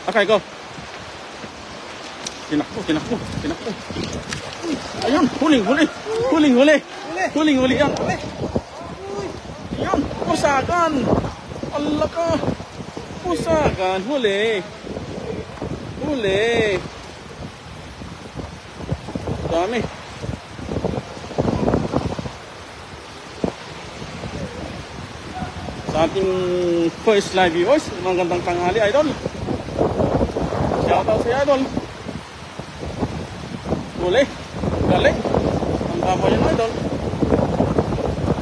Okay, go. Tinakbo, tinakbo, tinakbo. Ayun, huling, huli. Huling, huli. Huling, huli yan. Yan, pusagan. Allah ka. Pusagan, huli. Huli. Dami. Sa ating first live viewers, magandang tanghali, idol. Shoutout sa idol. Huli. Galing. Ang baba yun, idol.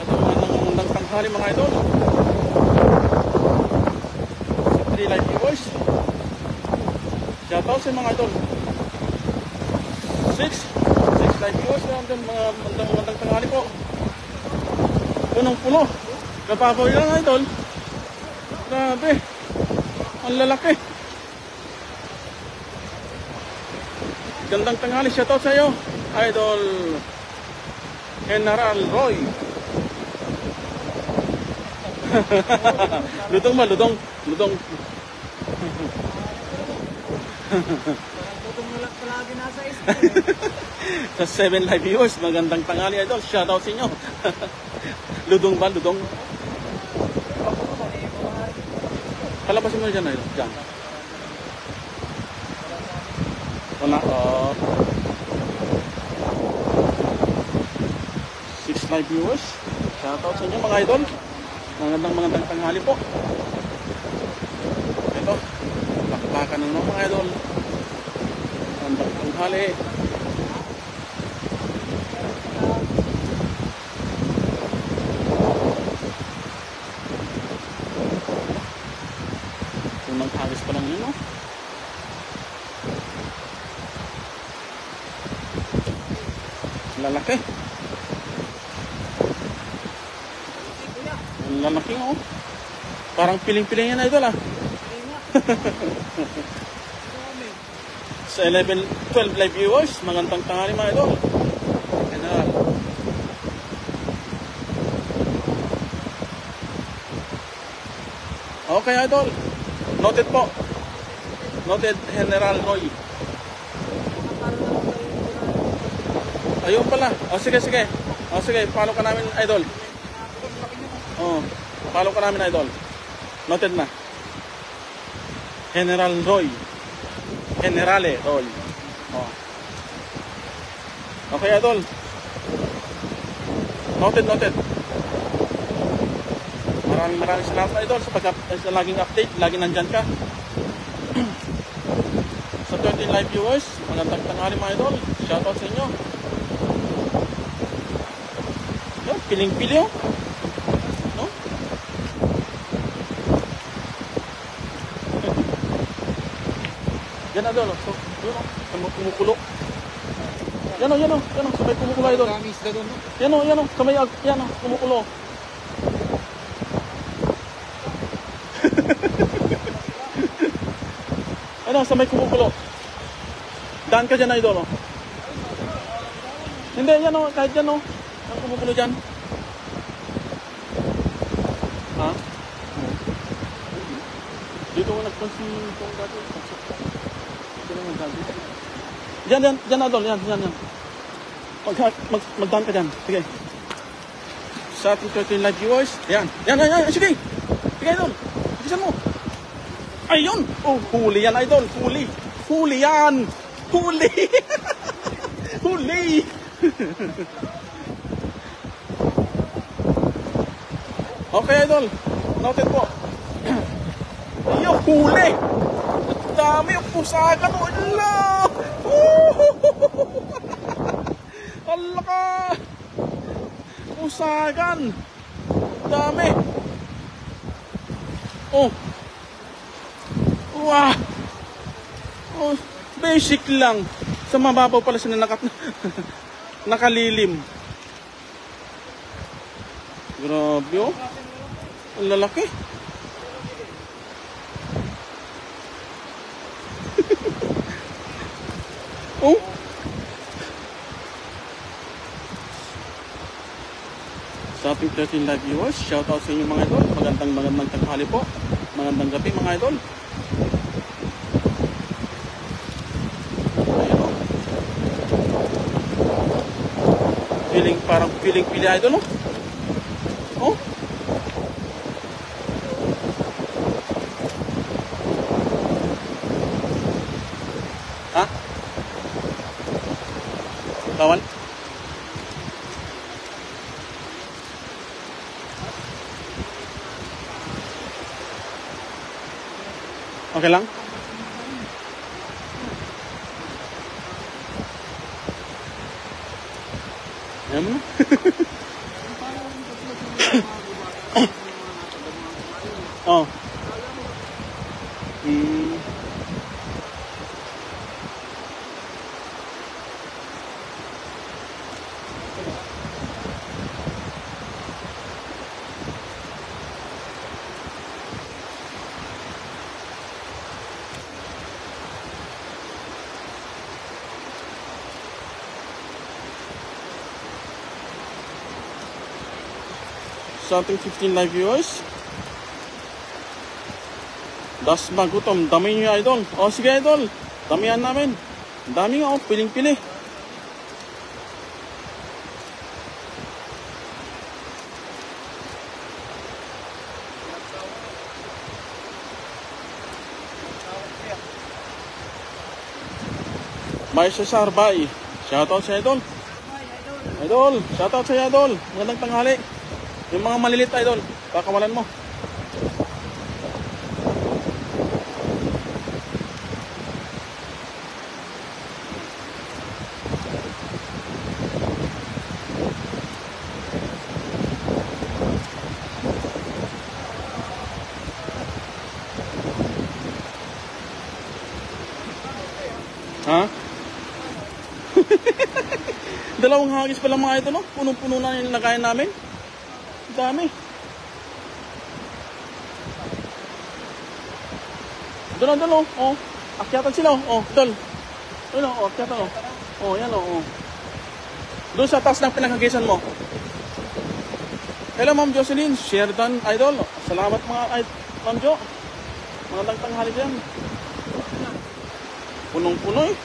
Ito magandang tanghali, mga idol. Sa 3 live viewers. Shoutout sa mga idol. 6 live viewers. Mga magandang tanghali po. Punong-puno. Kapapaw lang, idol. Grabe. Ang lalaki. Gandang tanghali. Shoutout sa iyo, Idol General Roy. Ludong ba? Ludong. Ludong. Ludong na palagi nasa isip. Sa 7 live viewers, magandang tanghali, idol. Shoutout sa inyo. Ludong ba? Ludong. Palabasin mo dyan, idol. Dyan. Wala. 6 live viewers. Shoutout sa inyo, mga idol. Magandang tanghali po. Ito. Lakbakan na naman, mga idol. Magandang tanghali. Unang hagis pa lang yun, no? Lalaki. Ang lalaki, oh. Parang piling-piling yan, idol, ah. Sa 12 live viewers, magandang tanghali, mga idol. General. Okay, idol. Noted po. Noted, General Roy. Ayun pala. O sige, sige. O sige, follow ka namin, idol. O, follow ka namin, idol. Noted na. General Roy. Generale Roy. O. Okay, idol. Noted, noted. Maraming salamat, idol, sa laging update. Lagi nandyan ka. Sa 13 live viewers, magandang tanghali, mga idol. Shoutout sa inyo. Yan, piling-pili, oh. No? Yan, idol. So, yun, oh. Kumukulo. Yan, oh, yan, oh. Yan, oh. Sabay kumukulo, idol. Yan, oh, yan, oh. Sabay, yan, oh. Kumukulo. Ano, sabay kumukulo. Daan ka dyan, idol, oh. Hindi, yan, oh. Kahit yan, oh. Ang kumukulo dyan. Ha? Dito ko nagpansin kung dati. Dito naman dati. Dyan, idol. Yan. Magdaan ka dyan. Sige. Sa ating 13 live viewers. Yan. Sige. Sige, idol. Bisan mo. Ayun. Oh, huli yan, idol. Huli yan. Huli. Huli. Okay, idol. Noted po. Ayun, huli. Ang dami yung pusagan. Wala. Wala ka. Pusagan. Dami. Oh. Wow. Oh, basic lang. Sa mababaw pala sila nakalilim. Grabe, oh. Ang lalaki. Oh. Sa ating 13 live viewers, shoutout sa inyo, mga idol. Magandang tanghali po. Magandang gabi, mga idol. parang piling-pili idol, no? Oh. Ha? Bawal? Okay lang? Ayan mo na. Oh. Sa ating 15 live viewers, das magutom, dami nyo idol. O sige idol, damihan namin. Dami nga, piling-pili. May Cesar, bye. Shoutout sa idol. Idol, shoutout sa idol. Magandang tanghali. Yung mga malilit idol, pakawalan mo. Ha? Dalawang hagis pa lang mga ito, no? Punong-puno na yung nakain namin. Dami. Doon, oh. Akyatan sila, oh. Dol. Doon, oh. Akyatan, oh. Oh, yan, oh. Doon sa taas ng pinaghagisan mo. Hello, Ma'am Jocelyn. Share done, idol. Salamat Ma'am Jo. Magandang tanghali dyan. Punong-puno, eh.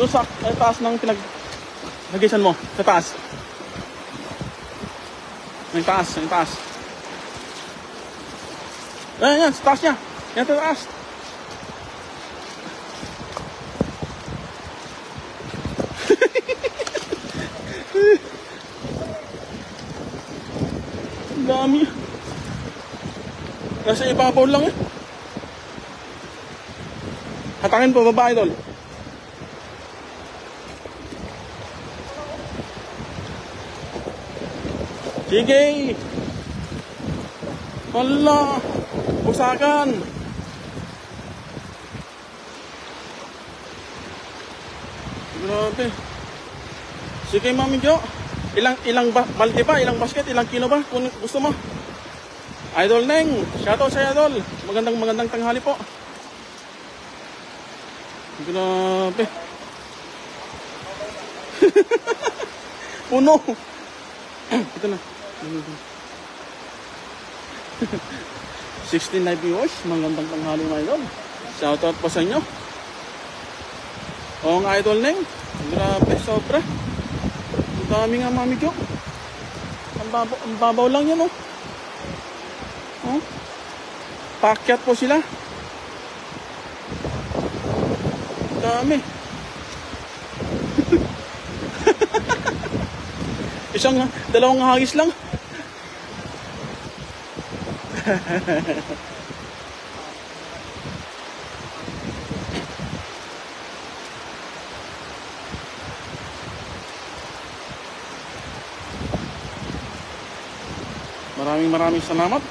Doon sa taas ng pinaghagisan mo. Sa taas. Yung taas. Yan, sa taas niya. Yan, sa taas. Ang dami. Nasa ibabaw lang eh. Hatangin po, baba idol. Sige! Wala! Busakan! Grabe. Sige, Mami Jo. Ilang balde ba? Ilang basket? Ilang kilo ba? Kung gusto mo. Idol Neng. Shoutout sa idol. Magandang tanghali po. Grabe. Puno. Ito na. 16 live viewers. Magandang tanghali mga idol. Shoutout po sa inyo. Oo nga idol Neng. Grabe, sobra. Ang dami nga Mami Jo. Ang babaw lang yan oh. Oh. Paakyat po sila. Ang dami. Dalawang hagis lang. Maraming salamat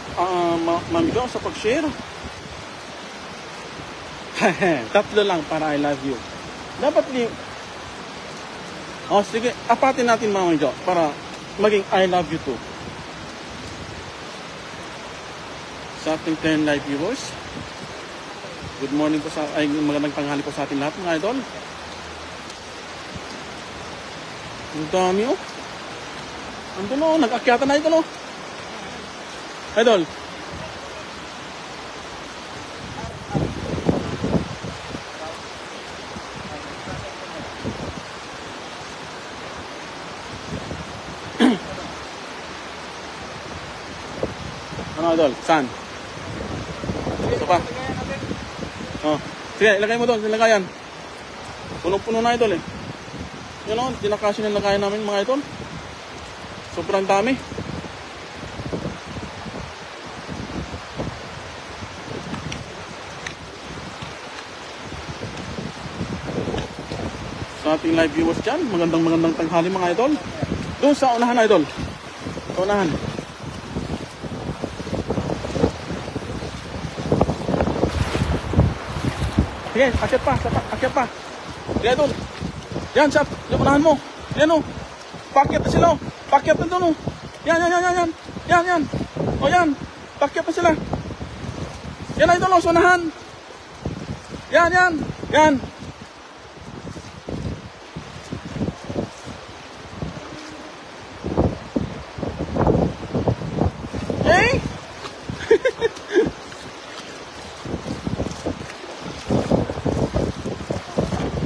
Ma'am Jo sa pag-share. Tatlo lang para I love you. Dapat oh sige, apatin natin Ma'am Jo para maging I love you too. Sa ating 10 live viewers, good morning po magandang tanghali po sa ating lahat mga idol. Ang dami oh. Andun oh, nag-akyatan na ito oh. Idol. Ano idol? Saan? Ito pa. Oh. Sige, ilagay mo doon, ilagayan. Puno-puno na idol eh. Yun o, dinakasyon yung lagayan namin mga idol. Sobrang dami. Sa ating live viewers dyan, magandang tanghali mga idol. Doon sa unahan idol. Sa unahan. Sige, akyat pa, akyat pa. Sige idol. Yan, chat. Yung unahan mo. Yan o. Pakyat na sila o. Pakyat na doon o. Yan. Yan. O yan. Pakyat na sila. Yan idol o, sa unahan. Yan. Eh?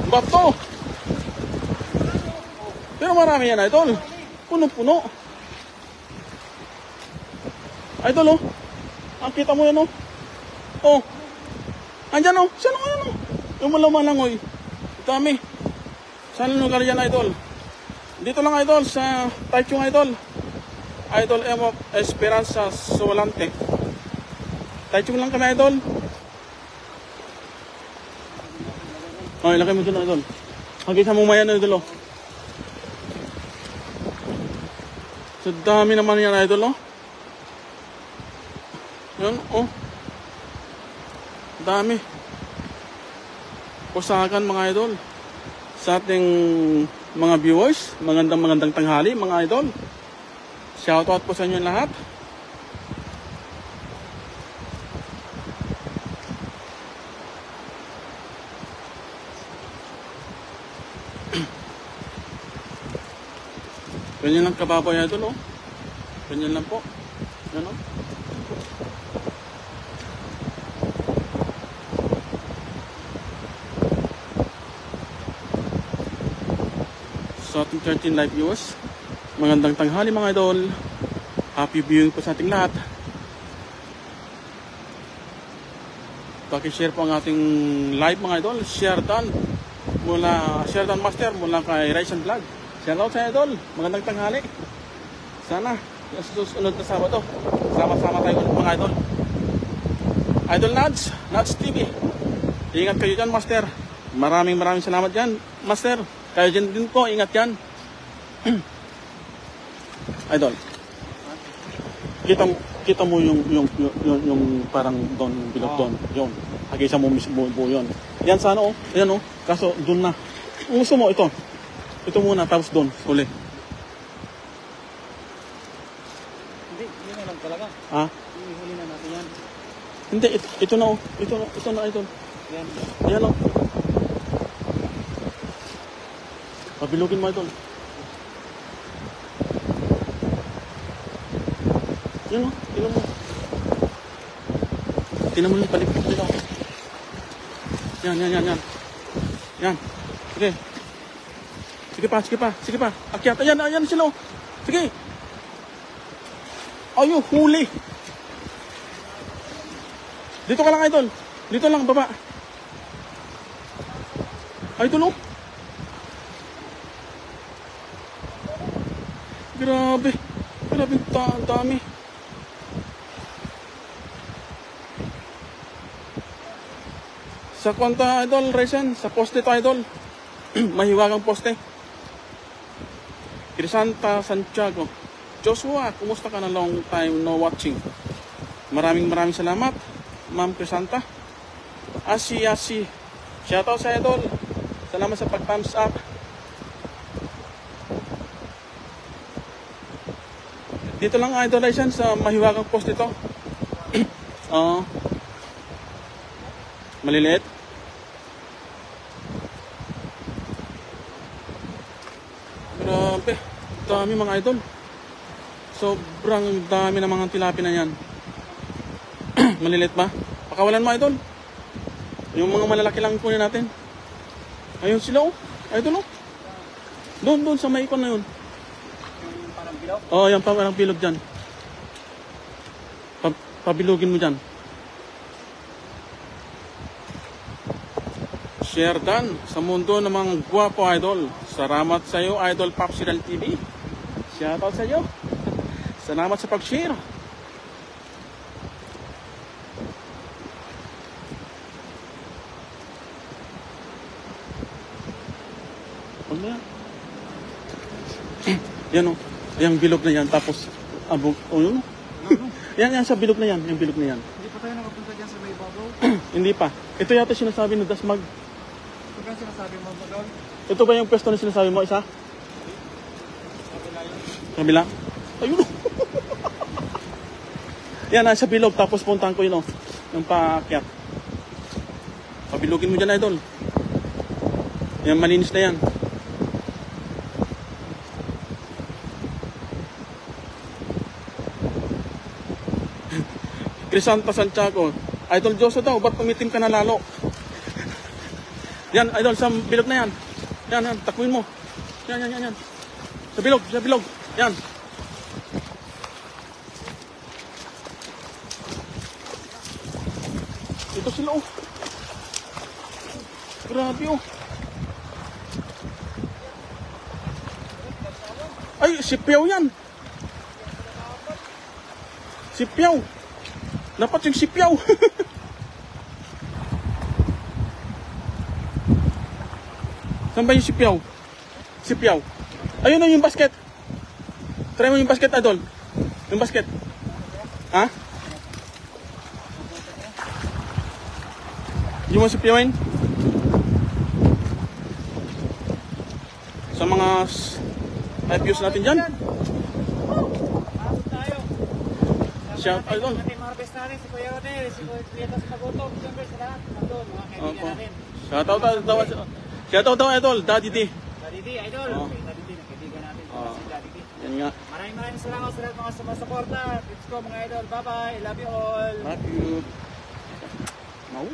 Bato. Pero marami yan idol. Puno-puno. Idol oh. Ang kita mo yan oh. Oh. Andyan oh. Saan oh yan oh. Yung malamanangoy. Dami. Saan lugar yan idol? Dito lang idol sa Taichung idol. Idol M of Esperanza Solante. Taichung lang kami idol. Oh, ilagay mo doon idol. Hanggang sa mumayan idol oh. So dami naman yan idol oh. Yan oh. Dami. Pusakan mga idol. Sa ating mga viewers, magandang tanghali mga idol. Shoutout po sa inyo lahat. Ganyan lang kababoy idol oh. Ganyan lang po. Yan oh. Sa ating 13 live viewers, magandang tanghali mga idol. Happy viewing po sa ating lahat. Paki-share po ang ating live mga idol. Share done master mula kay Rise and Vlog. Shout out sa idol. Magandang tanghali. Sana sa susunod na Sabado sama-sama tayo ulit mga idol. Idol Nads TV. Ingat kayo dyan master. Maraming salamat dyan master. Kayo dyan din po. Ingat dyan. Idol. Kita mo yung parang doon, yung bilog doon. Yun. Hagisa mo mismo yun. Yan sana oh. Yan oh. Kaso doon na. Gusto mo ito. Ito muna, tapos doon, uli. Hindi, yun na lang talaga. Ha? Ihuli na natin yan. Hindi, ito na oh. Ito na, idol. Yan. Ayan oh. Pabilugin mo, idol. Yan oh, tingnan mo. Tingnan mo yung palipit nila. Yan. Yan. Okay. Sige pa. Akyat, ayan sila. Sige. Ayun, huli. Dito ka lang, idol. Dito lang, baba. Idol, oh. Grabe. Dami. Sa kwanta, idol, Raisan, sa poste to, idol. Mahiwagang poste. Crisanta Santiago. Joshua, kumusta ka na long time no watching? Maraming salamat, Ma'am Crisanta. Asi. Shoutout sa idol. Salamat sa pag-thumbs up. Dito lang idol Raisan sa mahiwagang poste to. Maliliit. Grabe, dami mga idol. Sobrang dami ng mga tilapia na yan. Malilit ba? Pakawalan mo, idol. Yung mga malalaki lang kunin natin. Ayun sila, oh. Idol, oh. Doon sa may ikon na yun. Yung parang bilog. Oh, yan pa, parang bilog dyan. Pabilugin mo dyan. Share dan sa mundo ng mga gwapo, idol. Salamat sa iyo, Idol Popsicle TV. Shoutout sa iyo. Salamat sa pag-share. Ano yan? Yan, oh. Yung bilog na yan. Tapos, abog. Oh, yun, oh. Yan sa bilog na yan. Yung bilog na yan. Hindi pa tayo nakapunta dyan sa may babaw. Hindi pa. Ito yata sinasabi ng dasmag. Ito ba yung sinasabi mo ba doon? Ito ba yung pwesto na sinasabi mo, isa? Kabila? Ayun. Yan, nasa bilog. Tapos puntahan ko yun, oh. Yung paakyat. Pabilugin mo dyan, idol. Yan, malinis na yan. Crisanta Santiago. Idol Joso daw, ba't pumitim ka na lalo? Yan, idol, sa bilog na yan. Yan, takwin mo. Yan. Sa bilog. Yan. Ito sila, oh. Grabe, oh. Ay, si Piaw yan. Si Piaw. Dapat yung si Piaw. Saan ba yung si Piaw? Si Piaw. Ayun na yung basket. Try mo yung basket, idol. Yung basket. Ha? Yung mo si Piawin? Sa mga views natin dyan. Pasok tayo. Shout, idol. Natin mga best natin, si Kuya Rodel, si Kuya Tas Magutom, siyempre sa lahat. Nandun, mga kaibigan natin. Shoutout daw, idol. Daddy D. Daddy D, idol. Oo. Okay, Daddy D, na kaibigan natin. Si Daddy D. Yan nga. Maraming salamat sa lahat mga sumasuporta. Let's go mga idol. Bye-bye. Love you all. Love you. Mau.